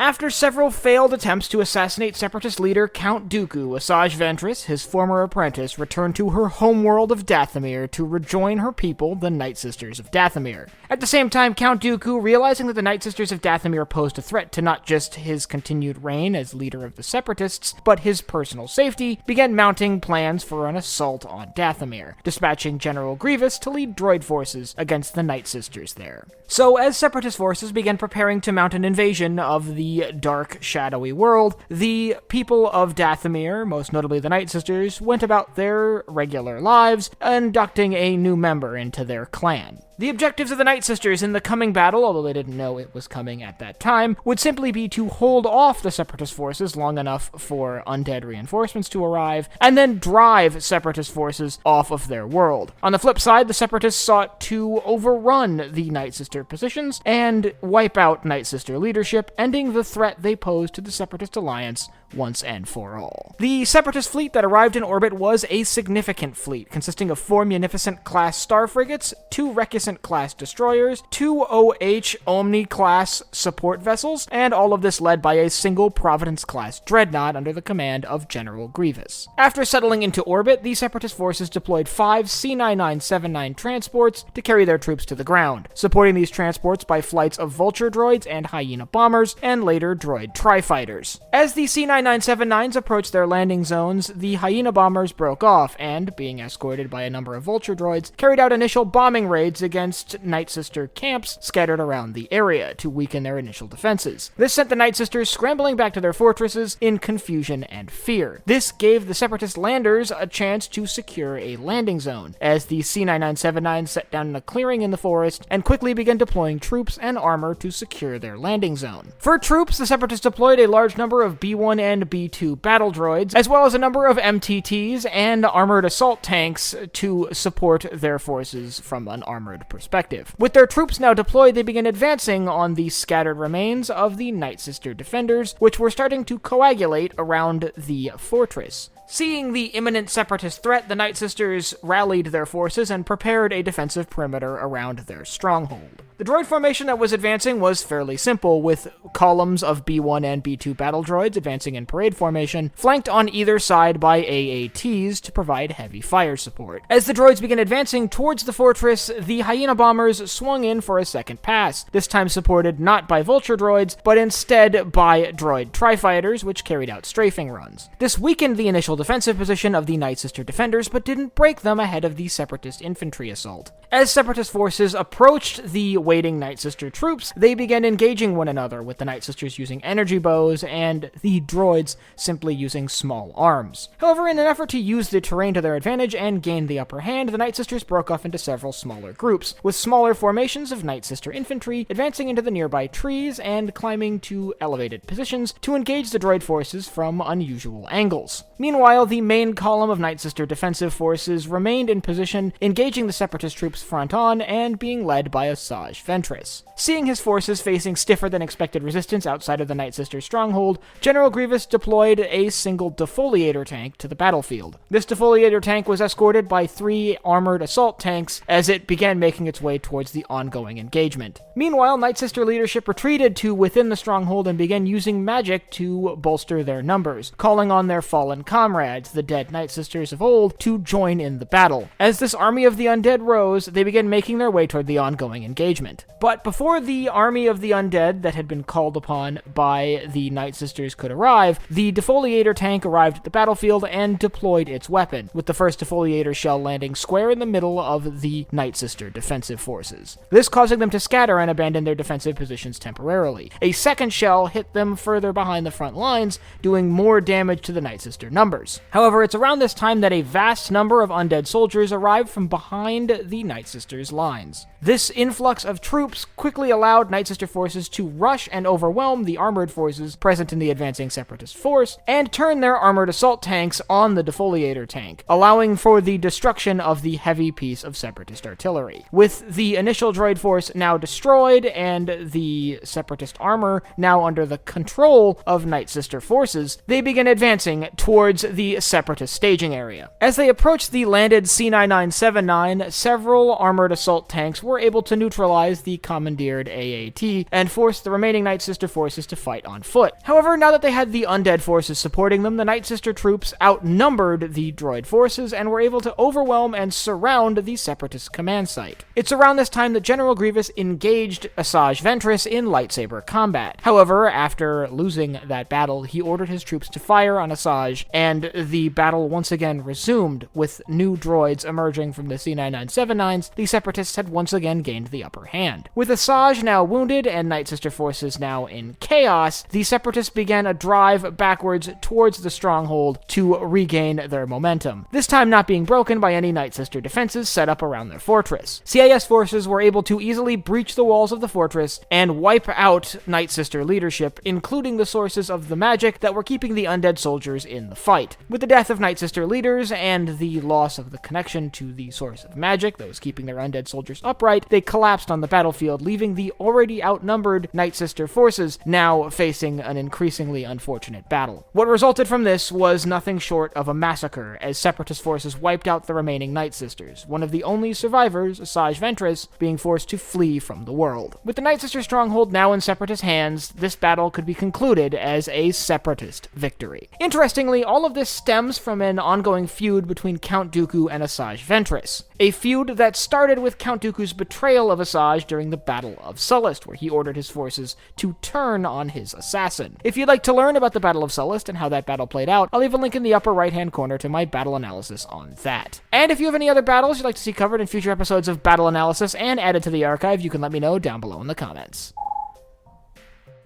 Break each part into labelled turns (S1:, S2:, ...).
S1: After several failed attempts to assassinate Separatist leader Count Dooku, Asajj Ventress, his former apprentice, returned to her homeworld of Dathomir to rejoin her people, the Nightsisters of Dathomir. At the same time, Count Dooku, realizing that the Nightsisters of Dathomir posed a threat to not just his continued reign as leader of the Separatists, but his personal safety, began mounting plans for an assault on Dathomir, dispatching General Grievous to lead droid forces against the Nightsisters there. So, as Separatist forces began preparing to mount an invasion of the dark, shadowy world, the people of Dathomir, most notably the Nightsisters, went about their regular lives, inducting a new member into their clan. The objectives of the Nightsisters in the coming battle, although they didn't know it was coming at that time, would simply be to hold off the Separatist forces long enough for undead reinforcements to arrive, and then drive Separatist forces off of their world. On the flip side, the Separatists sought to overrun the Nightsister positions and wipe out Nightsister leadership, ending the threat they posed to the Separatist alliance once and for all. The Separatist fleet that arrived in orbit was a significant fleet, consisting of 4 Munificent-class star frigates, 2 Recusant-class destroyers, 2 OH Omni-class support vessels, and all of this led by a single Providence-class dreadnought under the command of General Grievous. After settling into orbit, the Separatist forces deployed 5 C-9979 transports to carry their troops to the ground, supporting these transports by flights of Vulture droids and Hyena bombers, and later droid tri-fighters. As the C-9979s approached their landing zones, the Hyena bombers broke off and, being escorted by a number of Vulture droids, carried out initial bombing raids against Nightsister camps scattered around the area to weaken their initial defenses. This sent the Nightsisters scrambling back to their fortresses in confusion and fear. This gave the Separatist landers a chance to secure a landing zone, as the C-9979 set down in a clearing in the forest and quickly began deploying troops and armor to secure their landing zone. For troops, the Separatists deployed a large number of B-1 and B-2 battle droids, as well as a number of MTTs and armored assault tanks to support their forces from an armored perspective. With their troops now deployed, they began advancing on the scattered remains of the Nightsister defenders, which were starting to coagulate around the fortress. Seeing the imminent Separatist threat, the Nightsisters rallied their forces and prepared a defensive perimeter around their stronghold. The droid formation that was advancing was fairly simple, with columns of B-1 and B-2 battle droids advancing in parade formation, flanked on either side by AATs to provide heavy fire support. As the droids began advancing towards the fortress, the Hyena bombers swung in for a second pass, this time supported not by Vulture droids, but instead by droid tri-fighters, which carried out strafing runs. This weakened the initial defensive position of the Nightsister defenders, but didn't break them ahead of the Separatist infantry assault. As Separatist forces approached the waiting Nightsister troops, they began engaging one another, with the Nightsisters using energy bows and the droids simply using small arms. However, in an effort to use the terrain to their advantage and gain the upper hand, the Nightsisters broke off into several smaller groups, with smaller formations of Nightsister infantry advancing into the nearby trees and climbing to elevated positions to engage the droid forces from unusual angles. Meanwhile, the main column of Nightsister defensive forces remained in position, engaging the Separatist troops front on and being led by Asajj Ventress. Seeing his forces facing stiffer than expected resistance outside of the Nightsister stronghold, General Grievous deployed a single defoliator tank to the battlefield. This defoliator tank was escorted by 3 armored assault tanks as it began making its way towards the ongoing engagement. Meanwhile, Nightsister leadership retreated to within the stronghold and began using magic to bolster their numbers, calling on their fallen comrades, the dead Nightsisters of old, to join in the battle. As this army of the undead rose, they began making their way toward the ongoing engagement. But before the army of the undead that had been called upon by the Nightsisters could arrive, the defoliator tank arrived at the battlefield and deployed its weapon, with the first defoliator shell landing square in the middle of the Nightsister defensive forces, this causing them to scatter and abandon their defensive positions temporarily. A second shell hit them further behind the front lines, doing more damage to the Nightsister numbers. However, it's around this time that a vast number of undead soldiers arrived from behind the Nightsisters' lines. This influx of troops quickly allowed Nightsister forces to rush and overwhelm the armored forces present in the advancing Separatist force, and turn their armored assault tanks on the defoliator tank, allowing for the destruction of the heavy piece of Separatist artillery. With the initial droid force now destroyed, and the Separatist armor now under the control of Nightsister forces, they begin advancing towards the Separatist staging area. As they approached the landed C-9979, several several armored assault tanks were able to neutralize the commandeered AAT and force the remaining Night Sister forces to fight on foot. However, now that they had the undead forces supporting them, the Night Sister troops outnumbered the droid forces and were able to overwhelm and surround the Separatist command site. It's around this time that General Grievous engaged Asajj Ventress in lightsaber combat. However, after losing that battle, he ordered his troops to fire on Asajj, and the battle once again resumed. With new droids emerging from the C-9979s, the Separatists had once again gained the upper hand. With Asajj now wounded and Night Sister forces now in chaos, the Separatists began a drive backwards towards the stronghold to regain their momentum, this time not being broken by any Night Sister defenses set up around their fortress. CIS forces were able to easily breach the walls of the fortress and wipe out Night Sister leadership, including the sources of the magic that were keeping the undead soldiers in the fight. With the death of Night Sister leaders and the loss of the connection to the source of magic that was keeping their undead soldiers upright, they collapsed on the battlefield, leaving the already outnumbered Night Sister forces now facing an increasingly unfortunate battle. What resulted from this was nothing short of a massacre, as Separatist forces wiped out the remaining Night Sisters, one of the only survivors, Asajj Ventress, being forced to flee from the world. With the Night Sister stronghold now in Separatist hands, this battle could be concluded as a Separatist victory. Interestingly, all of this stems from an ongoing feud between Count Dooku and Asajj Ventress, a feud that started with Count Dooku's betrayal of Asajj during the Battle of Sullust, where he ordered his forces to turn on his assassin. If you'd like to learn about the Battle of Sullust and how that battle played out, I'll leave a link in the upper right-hand corner to my battle analysis on that. And if you have any other battles you'd like to see covered in future episodes of Battle Analysis and added to the archive, you can let me know down below in the comments.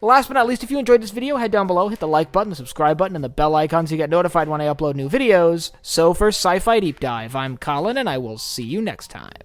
S1: Last but not least, if you enjoyed this video, head down below, hit the like button, the subscribe button, and the bell icon so you get notified when I upload new videos. So for Sci-Fi Deep Dive, I'm Colin, and I will see you next time.